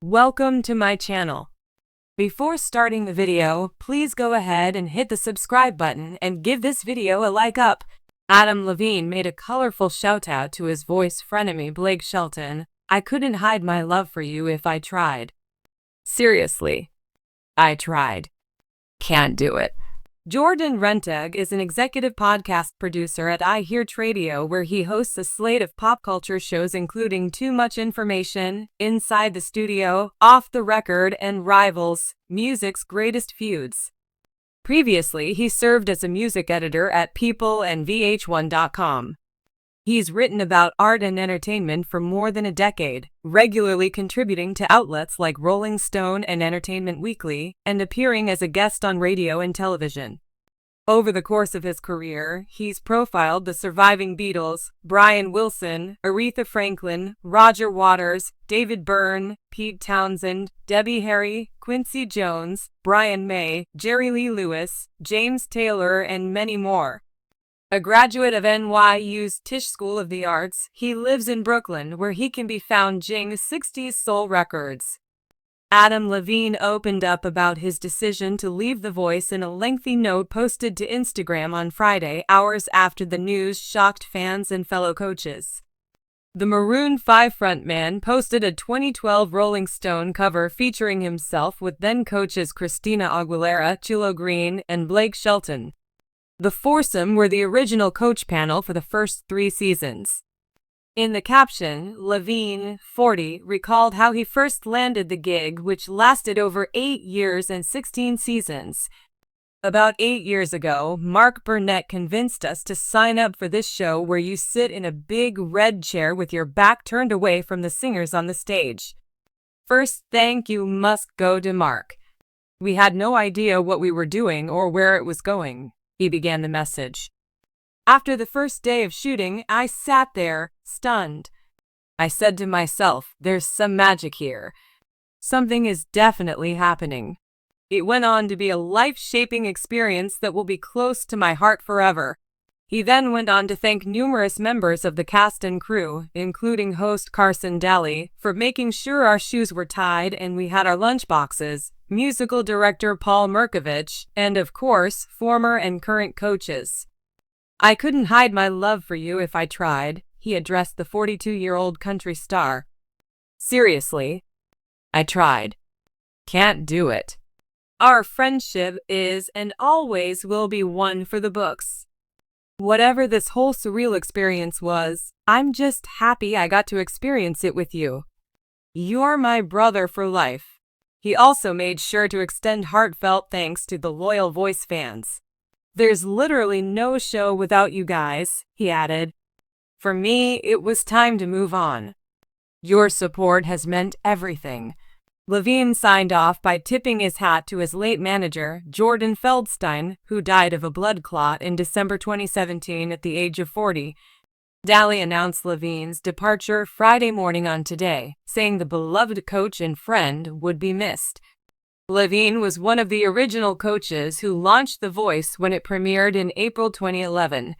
Welcome to my channel. Before starting the video, please go ahead and hit the subscribe button and give this video a like up. Adam Levine made a colorful shout out to his voice frenemy Blake Shelton. I couldn't hide my love for you if I tried. Seriously. I tried. Can't do it. Jordan Renteg is an executive podcast producer at HeartBreaking, where he hosts a slate of pop culture shows including Too Much Information, Inside the Studio, Off the Record, and Rivals, Music's Greatest Feuds. Previously, he served as a music editor at People and VH1.com. He's written about art and entertainment for more than a decade, regularly contributing to outlets like Rolling Stone and Entertainment Weekly, and appearing as a guest on radio and television. Over the course of his career, he's profiled the surviving Beatles, Brian Wilson, Aretha Franklin, Roger Waters, David Byrne, Pete Townsend, Debbie Harry, Quincy Jones, Brian May, Jerry Lee Lewis, James Taylor, and many more. A graduate of NYU's Tisch School of the Arts, he lives in Brooklyn, where he can be found jing 60s soul records. Adam Levine opened up about his decision to leave The Voice in a lengthy note posted to Instagram on Friday, hours after the news shocked fans and fellow coaches. The Maroon 5 frontman posted a 2012 Rolling Stone cover featuring himself with then-coaches Christina Aguilera, Chilo Green, and Blake Shelton. The foursome were the original coach panel for the first 3 seasons. In the caption, Levine, 40, recalled how he first landed the gig, which lasted over 8 years and 16 seasons. About 8 years ago, Mark Burnett convinced us to sign up for this show where you sit in a big red chair with your back turned away from the singers on the stage. First thank you must go to Mark. We had no idea what we were doing or where it was going. He began the message. After the first day of shooting, I sat there, stunned. I said to myself, there's some magic here. Something is definitely happening. It went on to be a life-shaping experience that will be close to my heart forever. He then went on to thank numerous members of the cast and crew, including host Carson Daly, for making sure our shoes were tied and we had our lunchboxes, musical director Paul Merkovich, and of course, former and current coaches. I couldn't hide my love for you if I tried, he addressed the 42-year-old country star. Seriously. I tried. Can't do it. Our friendship is and always will be one for the books. Whatever this whole surreal experience was, I'm just happy I got to experience it with you. You're my brother for life. He also made sure to extend heartfelt thanks to the loyal Voice fans. There's literally no show without you guys, he added. For me, it was time to move on. Your support has meant everything. Levine signed off by tipping his hat to his late manager, Jordan Feldstein, who died of a blood clot in December 2017 at the age of 40. Daly announced Levine's departure Friday morning on Today, saying the beloved coach and friend would be missed. Levine was one of the original coaches who launched The Voice when it premiered in April 2011.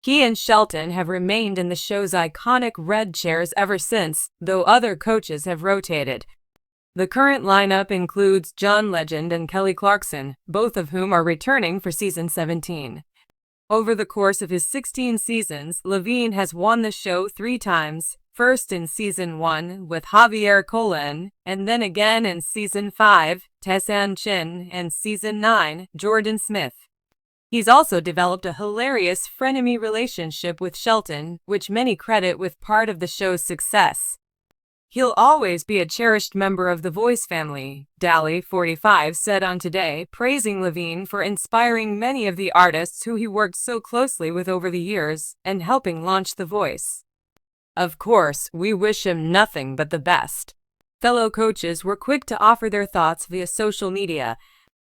He and Shelton have remained in the show's iconic red chairs ever since, though other coaches have rotated. The current lineup includes John Legend and Kelly Clarkson, both of whom are returning for season 17. Over the course of his 16 seasons, Levine has won the show 3 times, first in season 1 with Javier Colin, and then again in season 5, Tessan Chin, and season 9, Jordan Smith. He's also developed a hilarious frenemy relationship with Shelton, which many credit with part of the show's success. He'll always be a cherished member of the Voice family, Daly, 45, said on Today, praising Levine for inspiring many of the artists who he worked so closely with over the years and helping launch The Voice. Of course, we wish him nothing but the best. Fellow coaches were quick to offer their thoughts via social media.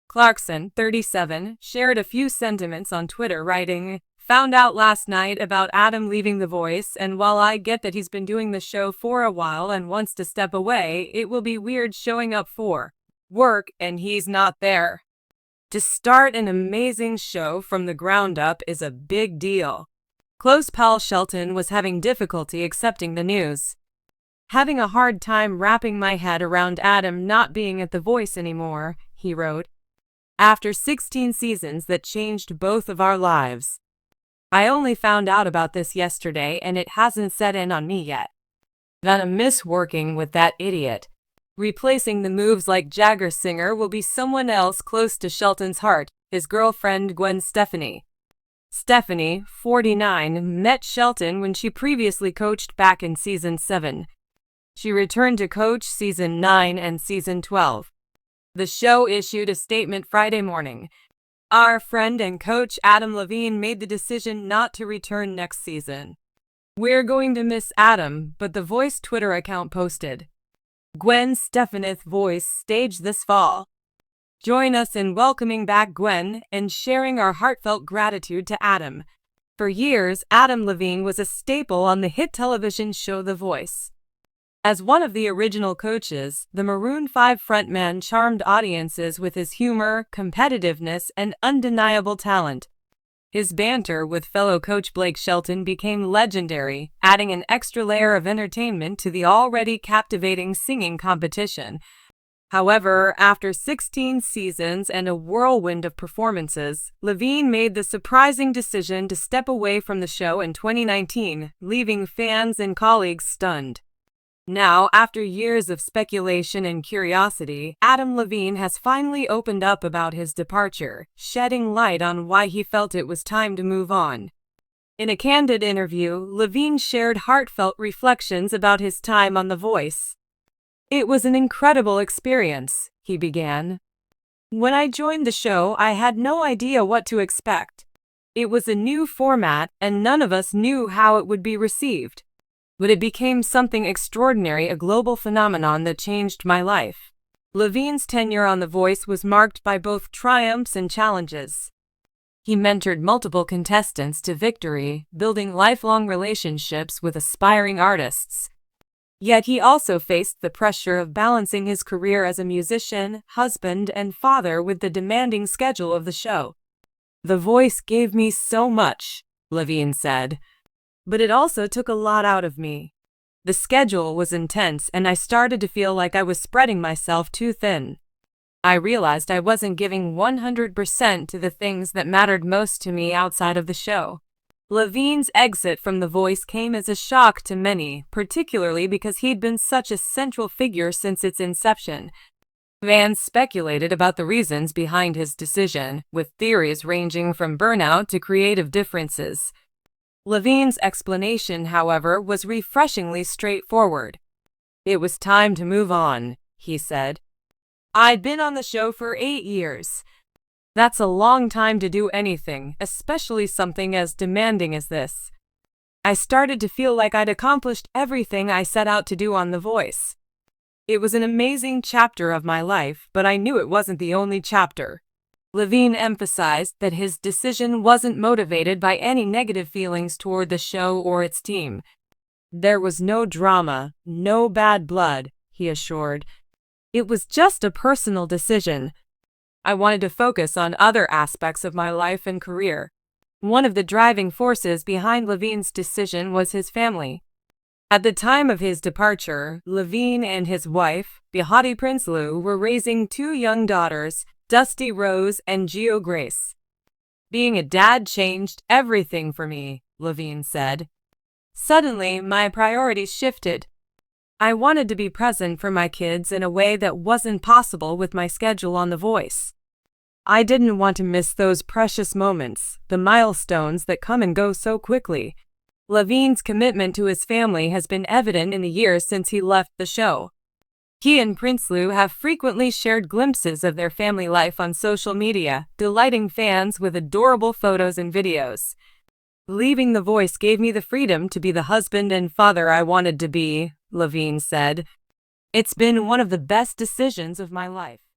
Clarkson, 37, shared a few sentiments on Twitter, writing, "Found out last night about Adam leaving The Voice, and while I get that he's been doing the show for a while and wants to step away, it will be weird showing up for work and he's not there. To start an amazing show from the ground up is a big deal." Close pal Shelton was having difficulty accepting the news. "Having a hard time wrapping my head around Adam not being at The Voice anymore," he wrote. "After 16 seasons that changed both of our lives. I only found out about this yesterday and it hasn't set in on me yet. Gonna miss working with that idiot. Replacing the moves like Jagger Singer will be someone else close to Shelton's heart, his girlfriend Gwen Stefani." Stefani, 49, met Shelton when she previously coached back in Season 7. She returned to coach Season 9 and Season 12. The show issued a statement Friday morning. "Our friend and coach Adam Levine made the decision not to return next season. We're going to miss Adam," but The Voice Twitter account posted. "Gwen Stefani's Voice staged this fall. Join us in welcoming back Gwen and sharing our heartfelt gratitude to Adam." For years, Adam Levine was a staple on the hit television show The Voice. As one of the original coaches, the Maroon 5 frontman charmed audiences with his humor, competitiveness, and undeniable talent. His banter with fellow coach Blake Shelton became legendary, adding an extra layer of entertainment to the already captivating singing competition. However, after 16 seasons and a whirlwind of performances, Levine made the surprising decision to step away from the show in 2019, leaving fans and colleagues stunned. Now, after years of speculation and curiosity, Adam Levine has finally opened up about his departure, shedding light on why he felt it was time to move on. In a candid interview, Levine shared heartfelt reflections about his time on The Voice. "It was an incredible experience," he began. "When I joined the show, I had no idea what to expect. It was a new format, and none of us knew how it would be received. But it became something extraordinary, a global phenomenon that changed my life." Levine's tenure on The Voice was marked by both triumphs and challenges. He mentored multiple contestants to victory, building lifelong relationships with aspiring artists. Yet he also faced the pressure of balancing his career as a musician, husband, and father with the demanding schedule of the show. "The Voice gave me so much," Levine said. "But it also took a lot out of me. The schedule was intense and I started to feel like I was spreading myself too thin. I realized I wasn't giving 100% to the things that mattered most to me outside of the show." Levine's exit from The Voice came as a shock to many, particularly because he'd been such a central figure since its inception. Fans speculated about the reasons behind his decision, with theories ranging from burnout to creative differences. Levine's explanation, however, was refreshingly straightforward. "It was time to move on," he said. "I'd been on the show for 8 years. That's a long time to do anything, especially something as demanding as this. I started to feel like I'd accomplished everything I set out to do on The Voice. It was an amazing chapter of my life, but I knew it wasn't the only chapter." Levine emphasized that his decision wasn't motivated by any negative feelings toward the show or its team. "There was no drama, no bad blood," he assured. "It was just a personal decision. I wanted to focus on other aspects of my life and career." One of the driving forces behind Levine's decision was his family. At the time of his departure, Levine and his wife, Behati Prinsloo, were raising 2 young daughters, Dusty Rose and Geo Grace. "Being a dad changed everything for me," Levine said. "Suddenly, my priorities shifted. I wanted to be present for my kids in a way that wasn't possible with my schedule on The Voice. I didn't want to miss those precious moments, the milestones that come and go so quickly." Levine's commitment to his family has been evident in the years since he left the show. He and Prinsloo have frequently shared glimpses of their family life on social media, delighting fans with adorable photos and videos. "Leaving The Voice gave me the freedom to be the husband and father I wanted to be," Levine said. "It's been one of the best decisions of my life."